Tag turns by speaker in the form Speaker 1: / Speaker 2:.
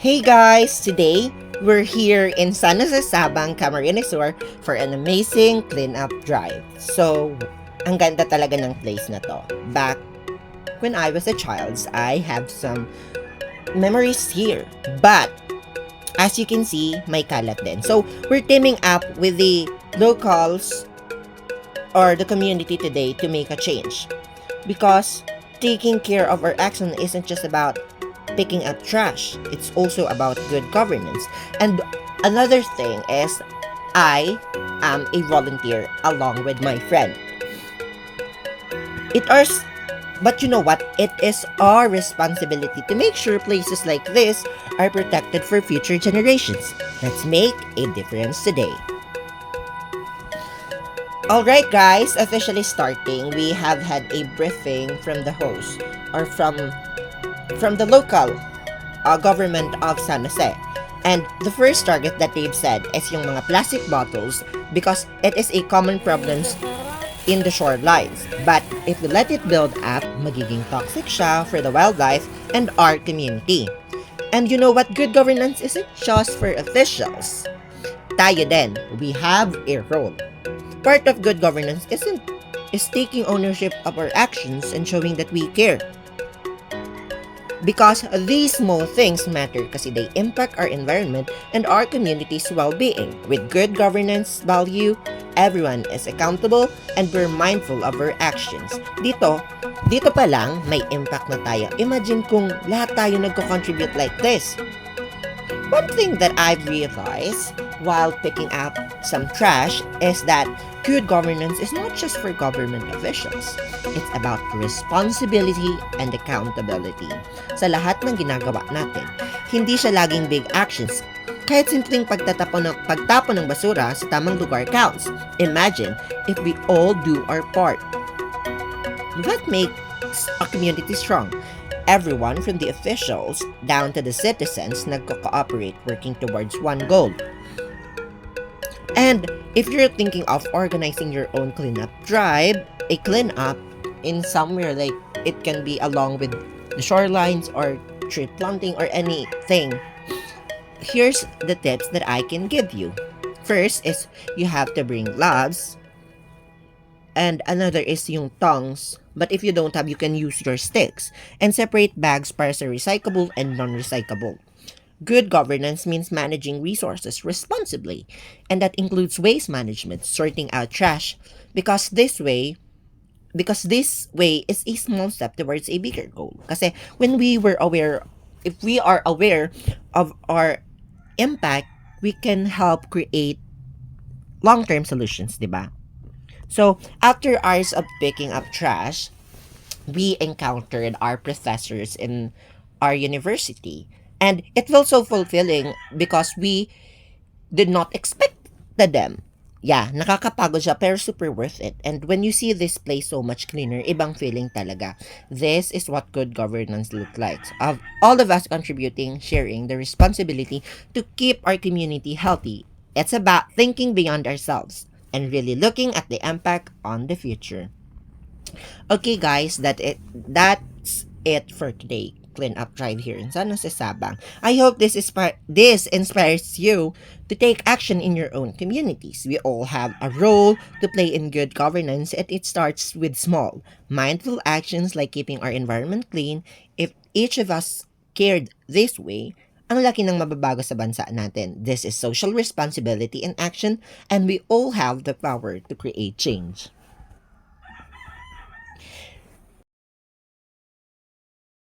Speaker 1: Hey guys! Today, we're here in San Jose, Sabang, Camarines Sur for an amazing cleanup drive. So, ang ganda talaga ng place na to. Back when I was a child, I have some memories here. But, as you can see, may kalat din. So, we're teaming up with the locals or the community today to make a change. Because taking care of our action isn't just about picking up trash, it's also about good governance. And another thing is, I am a volunteer along with my friend. It is, but you know what? It is our responsibility to make sure places like this are protected for future generations. Let's make a difference today. Alright guys, officially starting, we have had a briefing from the host or from the local government of San Jose. And the first target that they've said is yung mga plastic bottles because it is a common problem in the shorelines. But if we let it build up, magiging toxic siya for the wildlife and our community. And you know what? Good governance isn't just for officials. Tayo din, we have a role. Part of good governance is taking ownership of our actions and showing that we care. Because these small things matter kasi they impact our environment and our community's well-being. With good governance value, everyone is accountable and we're mindful of our actions. Dito pa lang may impact na tayo. Imagine kung lahat tayo nagko-contribute like this. One thing that I've realized while picking up some trash is that good governance is not just for government officials. It's about responsibility and accountability. Sa lahat ng ginagawa natin, hindi siya laging big actions. Kahit simpleng pagtapon ng basura sa tamang lugar counts. Imagine if we all do our part. That makes a community strong. Everyone from the officials down to the citizens nagko-cooperate working towards one goal. And if you're thinking of organizing your own cleanup drive, a cleanup in somewhere like it can be along with the shorelines or tree planting or anything, here's the tips that I can give you. First is you have to bring gloves. And another is yung tongs. But if you don't have, you can use your sticks. And separate bags para sa recyclable and non-recyclable. Good governance means managing resources responsibly. And that includes waste management, sorting out trash. Because this way is a small step towards a bigger goal. Kasi if we are aware of our impact, we can help create long-term solutions, di ba? So, after hours of picking up trash, we encountered our professors in our university. And it felt so fulfilling because we did not expect them. Yeah, nakakapagod siya pero super worth it. And when you see this place so much cleaner, ibang feeling talaga. This is what good governance looks like. Of all of us contributing, sharing the responsibility to keep our community healthy. It's about thinking beyond ourselves and really looking at the impact on the future. Okay guys, that's it for today. Clean up drive here in San Jose, Sabang. I hope this inspires you to take action in your own communities. We all have a role to play in good governance and it starts with small, mindful actions like keeping our environment clean. If each of us cared this way, ang laki ng mababago sa bansa natin. This is social responsibility in action and we all have the power to create change.